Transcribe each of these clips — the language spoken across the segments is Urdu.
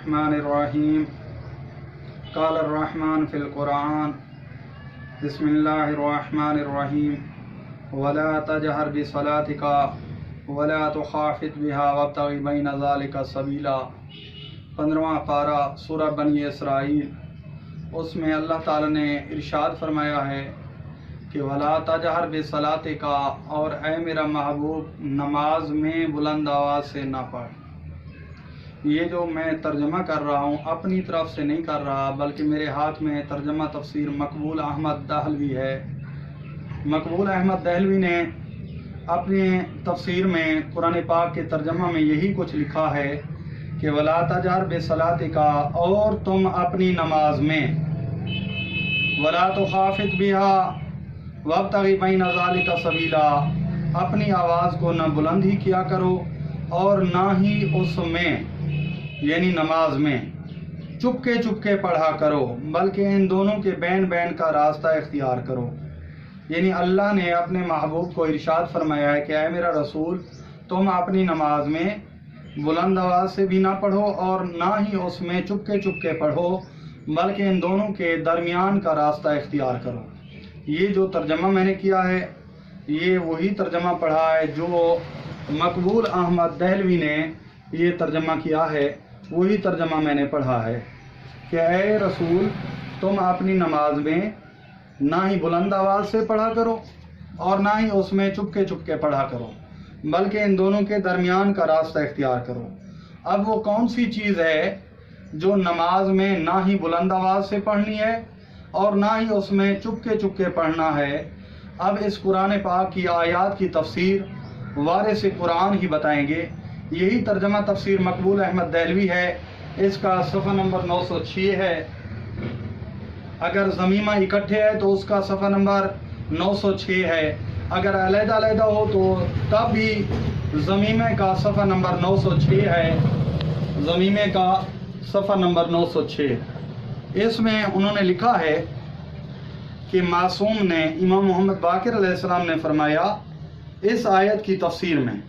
الرحمن الرحیم قال الرحمن فی القرآن بسم اللہ الرحمن الرحیم ولا تجہر بصلاتک ولا تخافت بها وابتغ بین ذلک سبیلا 15واں پارہ سورہ بنی اسرائیل۔ اس میں اللہ تعالیٰ نے ارشاد فرمایا ہے کہ ولا تجہر بصلاتک، اور اے میرا محبوب نماز میں بلند آواز سے نہ پڑھ۔ یہ جو میں ترجمہ کر رہا ہوں اپنی طرف سے نہیں کر رہا، بلکہ میرے ہاتھ میں ترجمہ تفسیر مقبول احمد دہلوی ہے۔ مقبول احمد دہلوی نے اپنی تفسیر میں قرآن پاک کے ترجمہ میں یہی کچھ لکھا ہے کہ ولا تجہر بصلاتک، اور تم اپنی نماز میں ولا تخافت بها وابتغ بین ذلک سبیلا، اپنی آواز کو نہ بلند ہی کیا کرو اور نہ ہی اس میں یعنی نماز میں چپکے پڑھا کرو، بلکہ ان دونوں کے بین کا راستہ اختیار کرو۔ یعنی اللہ نے اپنے محبوب کو ارشاد فرمایا ہے کہ اے میرا رسول تم اپنی نماز میں بلند آواز سے بھی نہ پڑھو اور نہ ہی اس میں چپکے پڑھو، بلکہ ان دونوں کے درمیان کا راستہ اختیار کرو۔ یہ جو ترجمہ میں نے کیا ہے یہ وہی ترجمہ پڑھا ہے جو مقبول احمد دہلوی نے یہ ترجمہ کیا ہے، وہی ترجمہ میں نے پڑھا ہے کہ اے رسول تم اپنی نماز میں نہ ہی بلند آواز سے پڑھا کرو اور نہ ہی اس میں چپکے پڑھا کرو، بلکہ ان دونوں کے درمیان کا راستہ اختیار کرو۔ اب وہ کون سی چیز ہے جو نماز میں نہ ہی بلند آواز سے پڑھنی ہے اور نہ ہی اس میں چپکے پڑھنا ہے؟ اب اس قرآن پاک کی آیات کی تفسیر وارث قرآن ہی بتائیں گے۔ یہی ترجمہ تفسیر مقبول احمد دہلوی ہے، اس کا صفحہ نمبر 906 ہے۔ اگر ضمیمہ اکٹھے ہے تو اس کا صفحہ نمبر 906 ہے، اگر علیحدہ ہو تو تب بھی ضمیمے کا صفحہ نمبر 906 ہے، ضمیمے کا صفحہ نمبر 906۔ اس میں انہوں نے لکھا ہے کہ معصوم نے امام محمد باقر علیہ السلام نے فرمایا اس آیت کی تفسیر میں،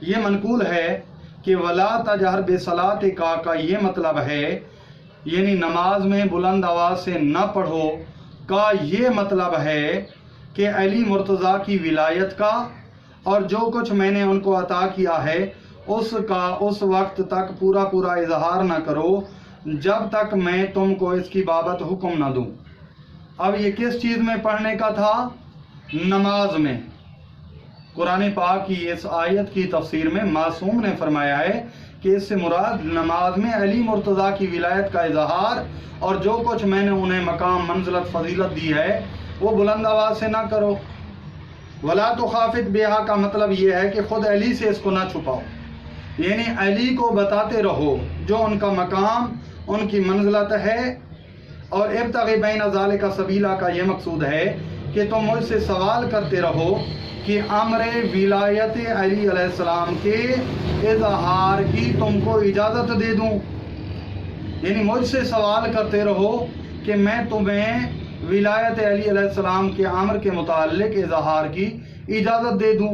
یہ منقول ہے کہ ولا تجہر بصلاتک کا یہ مطلب ہے یعنی نماز میں بلند آواز سے نہ پڑھو کا یہ مطلب ہے کہ علی مرتضیٰ کی ولایت کا اور جو کچھ میں نے ان کو عطا کیا ہے اس کا اس وقت تک پورا اظہار نہ کرو جب تک میں تم کو اس کی بابت حکم نہ دوں۔ اب یہ کس چیز میں پڑھنے کا تھا؟ نماز میں۔ قرآن پاک کی اس آیت کی تفسیر میں معصوم نے فرمایا ہے کہ اس سے مراد نماز میں علی مرتضیٰ کی ولایت کا اظہار اور جو کچھ میں نے انہیں مقام منزلت فضیلت دی ہے وہ بلند آواز سے نہ کرو۔ ولا تخافت بہا کا مطلب یہ ہے کہ خود علی سے اس کو نہ چھپاؤ، یعنی علی کو بتاتے رہو جو ان کا مقام ان کی منزلت ہے، اور ابتغ بین ذالک سبیلا کا یہ مقصود ہے کہ تم مجھ سے سوال کرتے رہو کہ امر ولایت علی علیہ السلام کے اظہار کی تم کو اجازت دے دوں، یعنی مجھ سے سوال کرتے رہو کہ میں تمہیں ولایت علی علیہ السلام کے امر کے متعلق اظہار کی اجازت دے دوں۔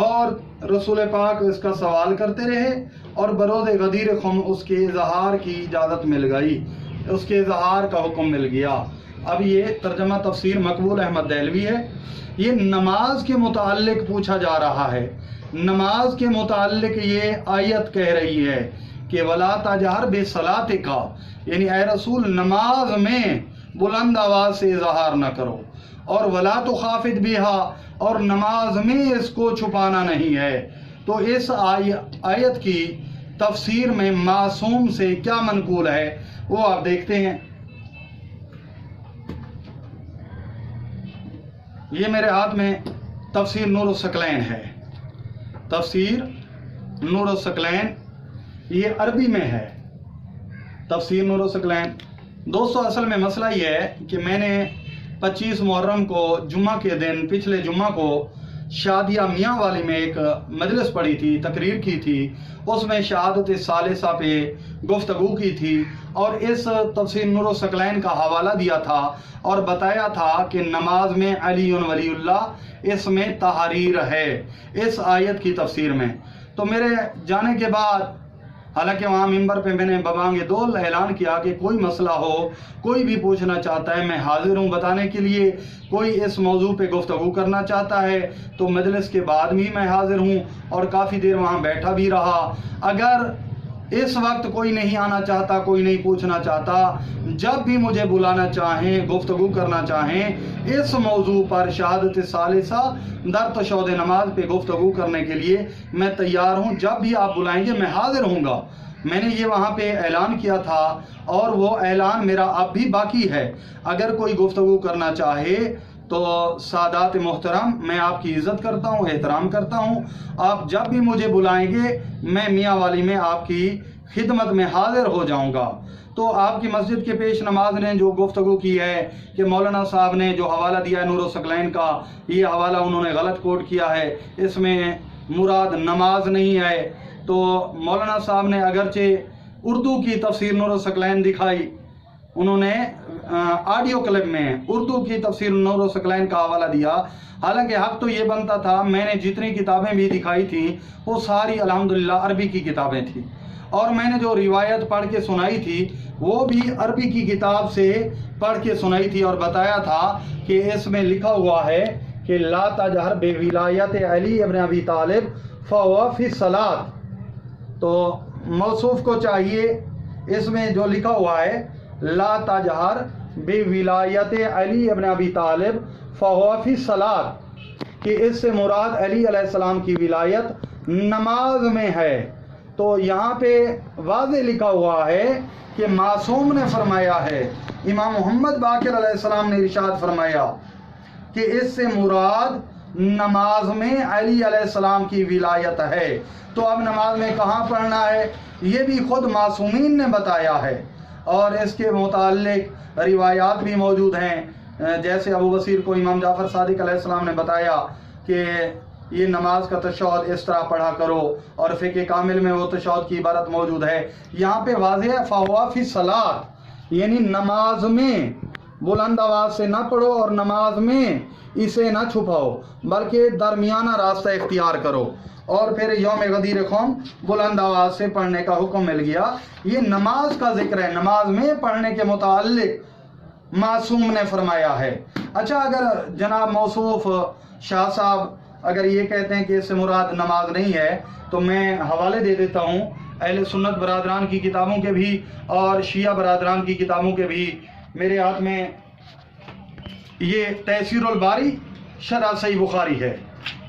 اور رسول پاک اس کا سوال کرتے رہے اور بروز غدیر خم اس کے اظہار کی اجازت مل گئی، اس کے اظہار کا حکم مل گیا۔ اب یہ ترجمہ تفسیر مقبول احمد دہلوی ہے۔ یہ نماز کے متعلق پوچھا جا رہا ہے، نماز کے متعلق یہ آیت کہہ رہی ہے کہ ولا تجہر بصلاتک، یعنی اے رسول نماز میں بلند آواز سے اظہار نہ کرو، اور ولا تخافت بہا، اور نماز میں اس کو چھپانا نہیں ہے۔ تو اس آیت کی تفسیر میں معصوم سے کیا منقول ہے وہ آپ دیکھتے ہیں۔ یہ میرے ہاتھ میں تفسیر نور الثقلین ہے، تفسیر نور الثقلین، یہ عربی میں ہے تفسیر نور الثقلین۔ دوستو اصل میں مسئلہ یہ ہے کہ میں نے 25 محرم کو جمعہ کے دن پچھلے جمعہ کو شادیہ میاں والی میں ایک مجلس پڑھی تھی، تقریر کی تھی، اس میں شہادت ثالثہ پہ گفتگو کی تھی اور اس تفسیر نور الثقلین کا حوالہ دیا تھا اور بتایا تھا کہ نماز میں علی ولی اللہ اس میں تحریر ہے اس آیت کی تفسیر میں۔ تو میرے جانے کے بعد حالانکہ وہاں ممبر پہ میں نے ببانگ دول اعلان کیا کہ کوئی مسئلہ ہو، کوئی بھی پوچھنا چاہتا ہے، میں حاضر ہوں بتانے کے لیے۔ کوئی اس موضوع پہ گفتگو کرنا چاہتا ہے تو مجلس کے بعد بھی میں حاضر ہوں، اور کافی دیر وہاں بیٹھا بھی رہا۔ اگر اس وقت کوئی نہیں آنا چاہتا، کوئی نہیں پوچھنا چاہتا، جب بھی مجھے بلانا چاہیں، گفتگو کرنا چاہیں اس موضوع پر شہادت ثالثہ در تشہد نماز پہ گفتگو کرنے کے لیے میں تیار ہوں۔ جب بھی آپ بلائیں گے میں حاضر ہوں گا۔ میں نے یہ وہاں پہ اعلان کیا تھا، اور وہ اعلان میرا اب بھی باقی ہے۔ اگر کوئی گفتگو کرنا چاہے تو سادات محترم، میں آپ کی عزت کرتا ہوں، احترام کرتا ہوں، آپ جب بھی مجھے بلائیں گے میں میاں والی میں آپ کی خدمت میں حاضر ہو جاؤں گا۔ تو آپ کی مسجد کے پیش نماز نے جو گفتگو کی ہے کہ مولانا صاحب نے جو حوالہ دیا ہے نور الثقلین کا، یہ حوالہ انہوں نے غلط کوٹ کیا ہے، اس میں مراد نماز نہیں ہے۔ تو مولانا صاحب نے اگرچہ اردو کی تفسیر نور الثقلین دکھائی، انہوں نے آڈیو کلپ میں اردو کی تفسیر نور الثقلین کا حوالہ دیا، حالانکہ حق تو یہ بنتا تھا، میں نے جتنی کتابیں بھی دکھائی تھیں وہ ساری الحمدللہ عربی کی کتابیں تھیں، اور میں نے جو روایت پڑھ کے سنائی تھی وہ بھی عربی کی کتاب سے پڑھ کے سنائی تھی، اور بتایا تھا کہ اس میں لکھا ہوا ہے کہ لا تجہر بولایت علی ابن ابی طالب فہو فی الصلاۃ۔ تو موصوف کو چاہیے، اس میں جو لکھا ہوا ہے لا تجہر بولایت علی ابن ابی طالب فہو فی الصلاۃ، کہ اس سے مراد علی علیہ السلام کی ولایت نماز میں ہے۔ تو یہاں پہ واضح لکھا ہوا ہے کہ معصوم نے فرمایا ہے، امام محمد باقر علیہ السلام نے ارشاد فرمایا کہ اس سے مراد نماز میں علی علیہ السلام کی ولایت ہے۔ تو اب نماز میں کہاں پڑھنا ہے یہ بھی خود معصومین نے بتایا ہے، اور اس کے متعلق روایات بھی موجود ہیں، جیسے ابو بصیر کو امام جعفر صادق علیہ السلام نے بتایا کہ یہ نماز کا تشہد اس طرح پڑھا کرو، اور فقہ کامل میں وہ تشہد کی عبارت موجود ہے۔ یہاں پہ واضح ہے فہو فی الصلاۃ، یعنی نماز میں بلند آواز سے نہ پڑھو اور نماز میں اسے نہ چھپاؤ، بلکہ درمیانہ راستہ اختیار کرو۔ اور پھر یوم غدیر قوم بلند آواز سے پڑھنے کا حکم مل گیا۔ یہ نماز کا ذکر ہے، نماز میں پڑھنے کے متعلق معصوم نے فرمایا ہے۔ اچھا، اگر جناب موصوف شاہ صاحب اگر یہ کہتے ہیں کہ اس سے مراد نماز نہیں ہے، تو میں حوالے دے دیتا ہوں اہل سنت برادران کی کتابوں کے بھی اور شیعہ برادران کی کتابوں کے بھی۔ میرے ہاتھ میں یہ تیسیر الباری شرح صحیح بخاری ہے،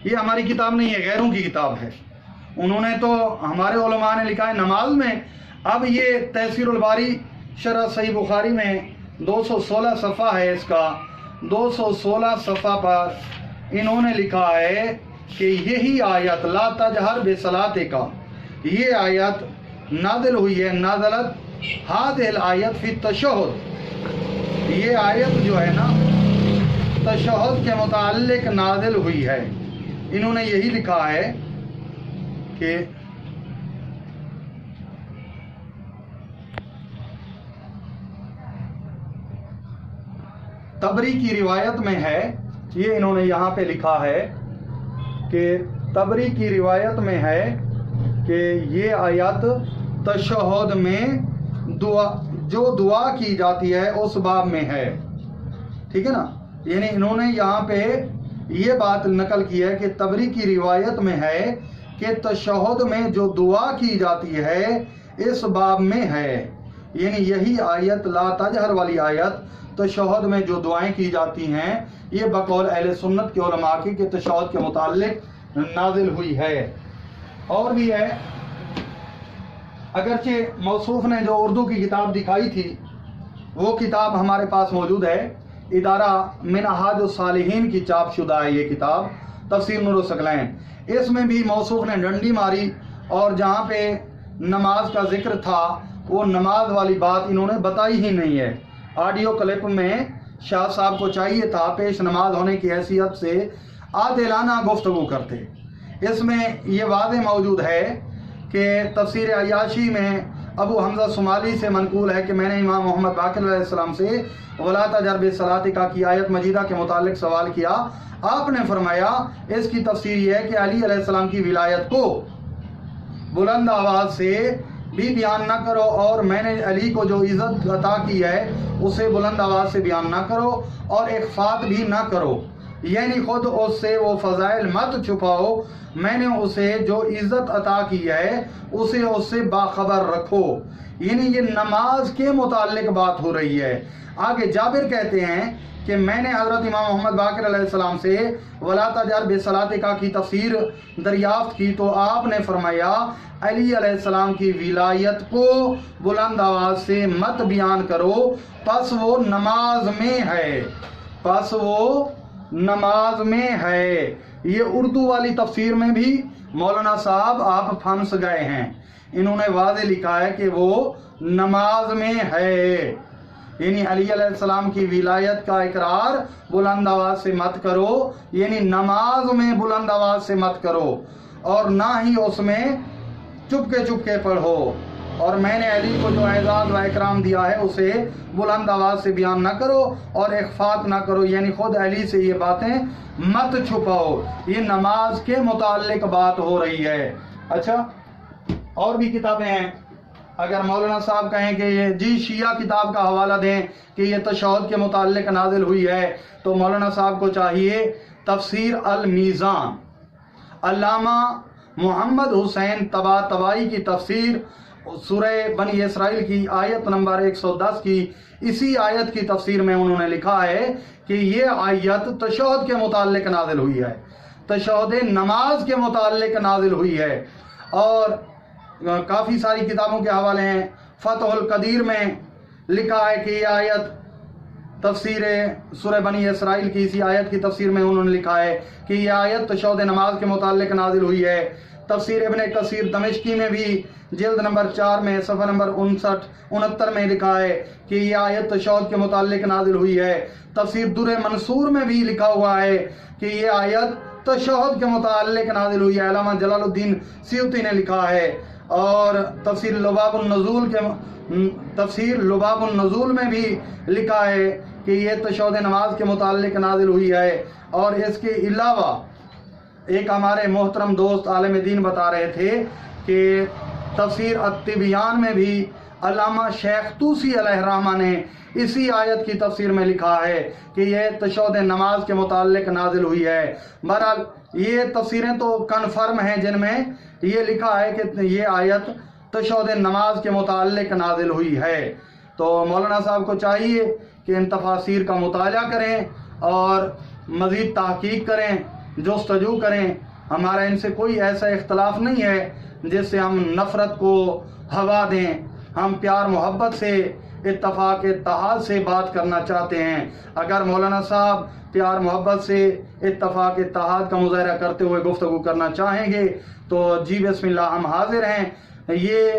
یہ ہماری کتاب نہیں ہے، غیروں کی کتاب ہے۔ انہوں نے تو، ہمارے علماء نے لکھا ہے نماز میں، اب یہ تیسیر الباری شرح صحیح بخاری میں 216 صفحہ ہے، اس کا 216 صفحہ پر انہوں نے لکھا ہے کہ یہی آیت لا تجہر بصلاتک کا، یہ آیت نازل ہوئی ہے، نازلت ہذہ الآیت فی التشہد، یہ آیت جو ہے نا تشہد کے متعلق نازل ہوئی ہے۔ انہوں نے یہی لکھا ہے کہ تبری کی روایت میں ہے، یہ انہوں نے یہاں پہ لکھا ہے کہ تبری کی روایت میں ہے کہ یہ آیت تشہد میں جو دعا کی جاتی ہے اس باب میں ہے، ٹھیک ہے نا۔ یعنی انہوں نے یہاں پہ یہ بات نقل کی ہے کہ تبری کی روایت میں ہے کہ تشہد میں جو دعا کی جاتی ہے اس باب میں ہے، یعنی یہی آیت لا تجہر والی آیت تشہد میں جو دعائیں کی جاتی ہیں یہ بقول اہل سنت کے علماء کی کہ تشہد کے متعلق نازل ہوئی ہے۔ اور بھی ہے، اگرچہ موصوف نے جو اردو کی کتاب دکھائی تھی وہ کتاب ہمارے پاس موجود ہے، ادارہ منہاج الصالحین کی چاپ شدہ ہے یہ کتاب تفسیر نور الثقلین۔ اس میں بھی موصوف نے ڈنڈی ماری، اور جہاں پہ نماز کا ذکر تھا وہ نماز والی بات انہوں نے بتائی ہی نہیں ہے۔ آڈیو کلپ میں شاہ صاحب کو چاہیے تھا پیش نماز ہونے کی حیثیت سے عادلانہ گفتگو کرتے۔ اس میں یہ واضح موجود ہے کہ تفسیر عیاشی میں ابو حمزہ صومالی سے منقول ہے کہ میں نے امام محمد باقر علیہ السلام سے ولا تجہر بصلاتک کی آیت مجیدہ کے متعلق سوال کیا، آپ نے فرمایا اس کی تفسیر یہ ہے کہ علی علیہ السلام کی ولایت کو بلند آواز سے بھی بیان نہ کرو، اور میں نے علی کو جو عزت عطا کی ہے اسے بلند آواز سے بیان نہ کرو اور اخفات بھی نہ کرو، یعنی خود اس سے وہ فضائل مت چھپاؤ، میں نے اسے جو عزت عطا کی ہے اسے اس سے باخبر رکھو۔ یعنی یہ نماز کے متعلق بات ہو رہی ہے۔ آگے جابر کہتے ہیں کہ میں نے حضرت امام محمد باقر علیہ السلام سے وَلَا تَجْهَرْ بِصَلَاتِكَ کی تفسیر دریافت کی تو آپ نے فرمایا علی علیہ السلام کی ولایت کو بلند آواز سے مت بیان کرو، پس وہ نماز میں ہے، پس وہ نماز میں ہے۔ یہ اردو والی تفسیر میں بھی مولانا صاحب آپ پھنس گئے ہیں، انہوں نے واضح لکھا ہے کہ وہ نماز میں ہے، یعنی علی علیہ السلام کی ولایت کا اقرار بلند آواز سے مت کرو، یعنی نماز میں بلند آواز سے مت کرو، اور نہ ہی اس میں چپکے پڑھو، اور میں نے علی کو جو اعزاز و اکرام دیا ہے اسے بلند آواز سے بیان نہ کرو اور اخفات نہ کرو، یعنی خود علی سے یہ باتیں مت چھپاؤ۔ یہ نماز کے متعلق بات ہو رہی ہے۔ اچھا، اور بھی کتابیں ہیں، اگر مولانا صاحب کہیں کہ یہ جی شیعہ کتاب کا حوالہ دیں کہ یہ تشہد کے متعلق نازل ہوئی ہے، تو مولانا صاحب کو چاہیے تفسیر المیزان، علامہ محمد حسین طباطبائی کی تفسیر سورہ بنی اسرائیل کی آیت نمبر 110 کی اسی آیت کی تفسیر میں انہوں نے لکھا ہے کہ یہ آیت تشہد کے متعلق نازل ہوئی ہے، تشہد نماز کے متعلق نازل ہوئی ہے۔ اور کافی ساری کتابوں کے حوالے ہیں، فتح القدیر میں لکھا ہے کہ یہ آیت تفسیر سورہ بنی اسرائیل کی اسی آیت کی تفسیر میں انہوں نے لکھا ہے کہ یہ آیت تشہد نماز کے متعلق نازل ہوئی ہے۔ تفسیر ابن کثیر دمشقی میں بھی جلد نمبر 4 میں صفحہ نمبر 69 میں لکھا ہے کہ یہ آیت تشہد کے متعلق نازل ہوئی ہے۔ تفسیر در منصور میں بھی لکھا ہوا ہے کہ یہ آیت تشہد کے متعلق نازل ہوئی ہے، علامہ جلال الدین سیوطی نے لکھا ہے۔ اور تفسیر لباب النزول میں بھی لکھا ہے کہ یہ تشہد نماز کے متعلق نازل ہوئی ہے۔ اور اس کے علاوہ ایک ہمارے محترم دوست عالم دین بتا رہے تھے کہ تفسیر التبیان میں بھی علامہ شیخ طوسی علیہ الرحمہ نے اسی آیت کی تفسیر میں لکھا ہے کہ یہ تشہد نماز کے متعلق نازل ہوئی ہے۔ بہرحال یہ تفسیریں تو کنفرم ہیں جن میں یہ لکھا ہے کہ یہ آیت تشہد نماز کے متعلق نازل ہوئی ہے۔ تو مولانا صاحب کو چاہیے کہ ان تفاسیر کا مطالعہ کریں اور مزید تحقیق کریں، جستجو کریں۔ ہمارا ان سے کوئی ایسا اختلاف نہیں ہے جس سے ہم نفرت کو ہوا دیں، ہم پیار محبت سے اتفاق اتحاد سے بات کرنا چاہتے ہیں۔ اگر مولانا صاحب پیار محبت سے اتفاق اتحاد کا مظاہرہ کرتے ہوئے گفتگو کرنا چاہیں گے تو جی بسم اللہ، ہم حاضر ہیں۔ یہ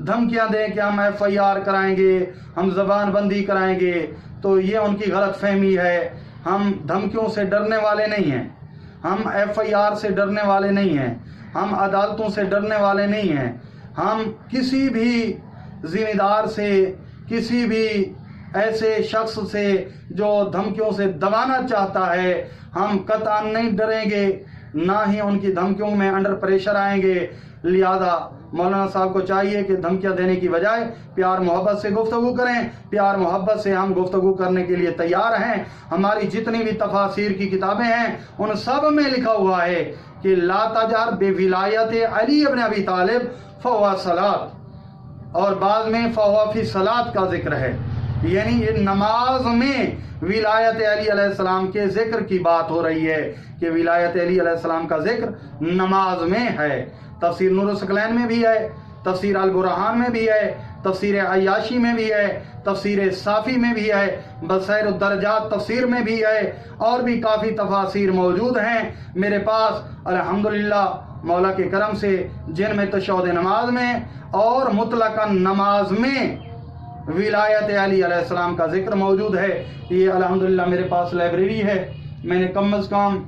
دھمکیاں دیں کہ ہم FIR کرائیں گے، ہم زبان بندی کرائیں گے، تو یہ ان کی غلط فہمی ہے۔ ہم دھمکیوں سے ڈرنے والے نہیں ہیں، ہم FIR سے ڈرنے والے نہیں ہیں، ہم عدالتوں سے ڈرنے والے نہیں ہیں۔ ہم کسی بھی ذمہ دار سے، کسی بھی ایسے شخص سے جو دھمکیوں سے دبانا چاہتا ہے، ہم قطعاً نہیں ڈریں گے، نہ ہی ان کی دھمکیوں میں انڈر پریشر آئیں گے۔ لہذا مولانا صاحب کو چاہیے کہ دھمکیاں دینے کی بجائے پیار محبت سے گفتگو کریں۔ پیار محبت سے ہم گفتگو کرنے کے لیے تیار ہیں۔ ہماری جتنی بھی تفاسیر کی کتابیں ہیں ان سب میں لکھا ہوا ہے کہ لا تجہر بولایت علی ابن ابی طالب فہو صلاۃ، اور بعض میں فہو فی صلاۃ کا ذکر ہے، یعنی یہ نماز میں ولایت علی علیہ السلام کے ذکر کی بات ہو رہی ہے کہ ولایت علی علیہ السلام کا ذکر نماز میں ہے۔ تفسیر نور الثقلین میں بھی ہے، تفسیر البرہان میں بھی ہے، تفسیر عیاشی میں بھی ہے، تفسیر صافی میں بھی ہے، بصائر الدرجات تفسیر میں بھی ہے، اور بھی کافی تفاسیر موجود ہیں میرے پاس الحمدللہ مولا کے کرم سے، جن میں تشہد نماز میں اور مطلقاً نماز میں ولایت علی علیہ السلام کا ذکر موجود ہے۔ یہ الحمدللہ میرے پاس لائبریری ہے، میں نے کم از کم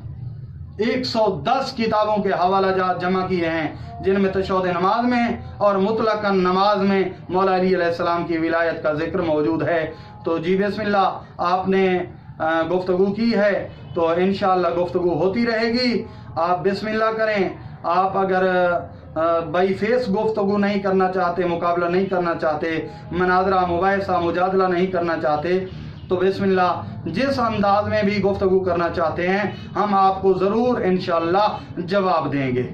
110 کتابوں کے حوالہ جات جمع کیے ہیں جن میں تشہد نماز میں اور مطلقاً نماز میں مولا علی علیہ السلام کی ولایت کا ذکر موجود ہے۔ تو جی بسم اللہ، آپ نے گفتگو کی ہے تو انشاءاللہ گفتگو ہوتی رہے گی۔ آپ بسم اللہ کریں۔ آپ اگر بائی فیس گفتگو نہیں کرنا چاہتے، مقابلہ نہیں کرنا چاہتے، مناظرہ، مباحثہ، مجادلہ نہیں کرنا چاہتے، تو بسم اللہ جس انداز میں بھی گفتگو کرنا چاہتے ہیں ہم آپ کو ضرور انشاءاللہ جواب دیں گے۔